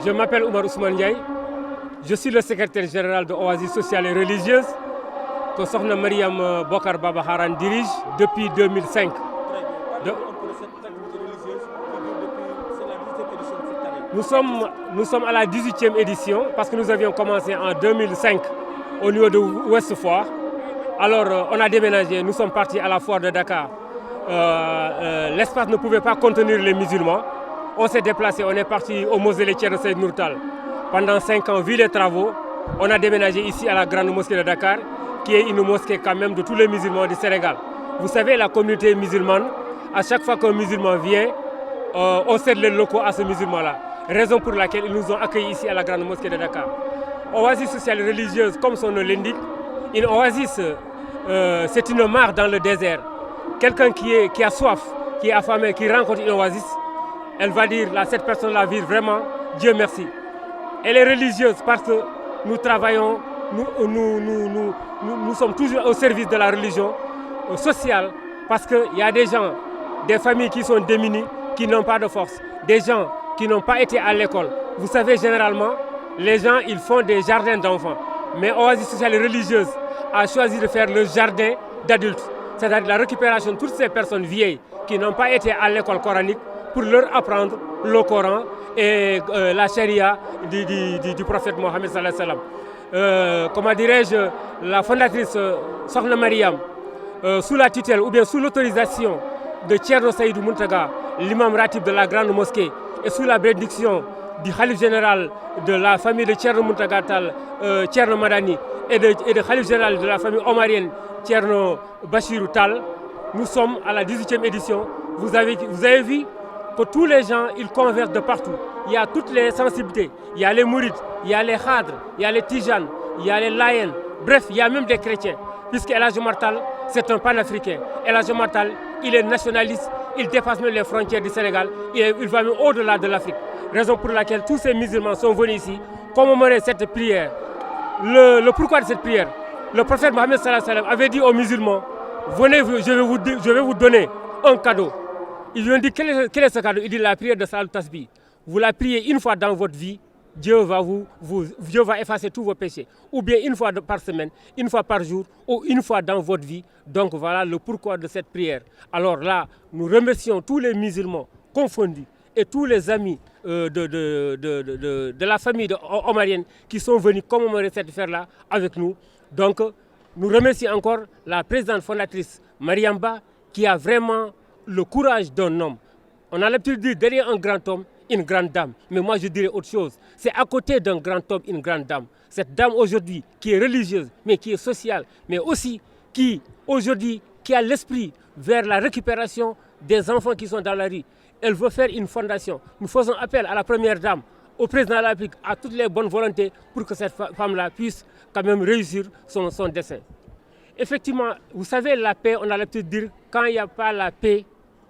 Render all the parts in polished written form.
Je m'appelle Oumar Ousmane Ndiaye. Je suis le secrétaire général de Oasis sociale et religieuse que Sokhna Mariam Bokar Baba Haran dirige depuis 2005. Nous sommes à la 18e édition parce que nous avions commencé en 2005 au niveau de Ouest Foire. Alors on a déménagé, nous sommes partis à la foire de Dakar. L'espace ne pouvait pas contenir les musulmans. On s'est déplacé, on est parti au mausolée Thierno Seydou Nourou Tall. Pendant 5 ans, vu les travaux, on a déménagé ici à la grande mosquée de Dakar, qui est une mosquée quand même de tous les musulmans du Sénégal. Vous savez, la communauté musulmane, à chaque fois qu'un musulman vient, on cède les locaux à ce musulman-là. Raison pour laquelle ils nous ont accueillis ici à la grande mosquée de Dakar. Oasis sociale et religieuse, comme son nom l'indique, une oasis, c'est une mare dans le désert. Quelqu'un qui a soif, qui est affamé, qui rencontre une oasis, elle va dire, là, cette personne-là vit vraiment, Dieu merci. Elle est religieuse parce que nous travaillons, nous sommes toujours au service de la religion sociale, parce qu'il y a des gens, des familles qui sont démunies, qui n'ont pas de force, des gens qui n'ont pas été à l'école. Vous savez, généralement, les gens, ils font des jardins d'enfants. Mais Oasis sociale et religieuse a choisi de faire le jardin d'adultes. C'est-à-dire la récupération de toutes ces personnes vieilles qui n'ont pas été à l'école coranique pour leur apprendre le Coran et la charia du prophète Mohammed sallallahu alayhi wa sallam. Comment dirais-je, la fondatrice Sokhna Mariam, sous la tutelle ou bien sous l'autorisation de Thierno Seydou Mountaga, l'imam ratib de la grande mosquée, et sous la bénédiction du Khalif général de la famille de Thierno Mountaga Tall, Thierno Madani, et de Khalif général de la famille omarienne, Thierno Bachirou Tall, nous sommes à la 18e édition. Vous avez vu que tous les gens, ils convergent de partout. Il y a toutes les sensibilités. Il y a les mourides, il y a les khadres, il y a les tijanes, il y a les laïens. Bref, il y a même des chrétiens. Puisque El Hadj Omar Tall, c'est un panafricain. El Hadj Omar Tall, il est nationaliste, il dépasse même les frontières du Sénégal, il va même au-delà de l'Afrique. Raison pour laquelle tous ces musulmans sont venus ici commémorer cette prière. Le pourquoi de cette prière? Le prophète Mohammed sallallahu alayhi wa sallam avait dit aux musulmans, venez, je vais vous donner un cadeau. Ils lui ont dit, quel est ce cadeau? Il dit la prière de Salat Tasbih. Vous la priez une fois dans votre vie, Dieu va effacer tous vos péchés. Ou bien une fois par semaine, une fois par jour, ou une fois dans votre vie. Donc voilà le pourquoi de cette prière. Alors là, nous remercions tous les musulmans confondus et tous les amis de la famille omarienne qui sont venus commémorer cette fête-là avec nous. Donc nous remercions encore la présidente fondatrice Mariam Ba qui a vraiment le courage d'un homme. On a l'habitude de dire derrière un grand homme, une grande dame. Mais moi je dirais autre chose. C'est à côté d'un grand homme, une grande dame. Cette dame aujourd'hui qui est religieuse, mais qui est sociale, mais aussi qui aujourd'hui qui a l'esprit vers la récupération des enfants qui sont dans la rue. Elle veut faire une fondation. Nous faisons appel à la première dame, au président de la République, à toutes les bonnes volontés pour que cette femme-là puisse quand même réussir son dessein. Effectivement, vous savez, la paix, on a l'habitude de dire, quand il n'y a pas la paix,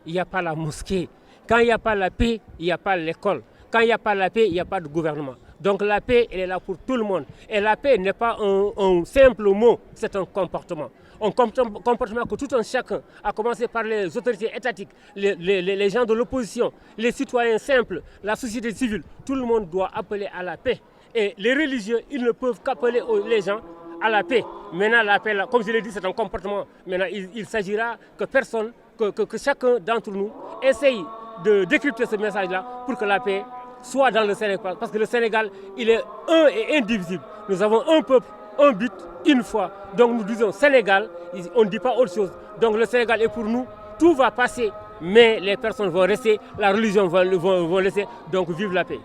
il n'y a pas la mosquée. Quand il n'y a pas la paix, il n'y a pas l'école. Quand il n'y a pas la paix, il n'y a pas de gouvernement. Donc la paix, elle est là pour tout le monde. Et la paix n'est pas un simple mot, c'est un comportement. Un comportement que tout un chacun, à commencer par les autorités étatiques, les gens de l'opposition, les citoyens simples, la société civile, tout le monde doit appeler à la paix. Et les religieux, ils ne peuvent qu'appeler les gens à la paix. Maintenant, la paix, comme je l'ai dit, c'est un comportement. Maintenant, il s'agira que chacun d'entre nous essaye de décrypter ce message-là pour que la paix soit dans le Sénégal. Parce que le Sénégal, il est un et indivisible. Nous avons un peuple, un but, une foi. Donc nous disons Sénégal, on ne dit pas autre chose. Donc le Sénégal est pour nous, tout va passer, mais les personnes vont rester, la religion va laisser. Donc vive la paix.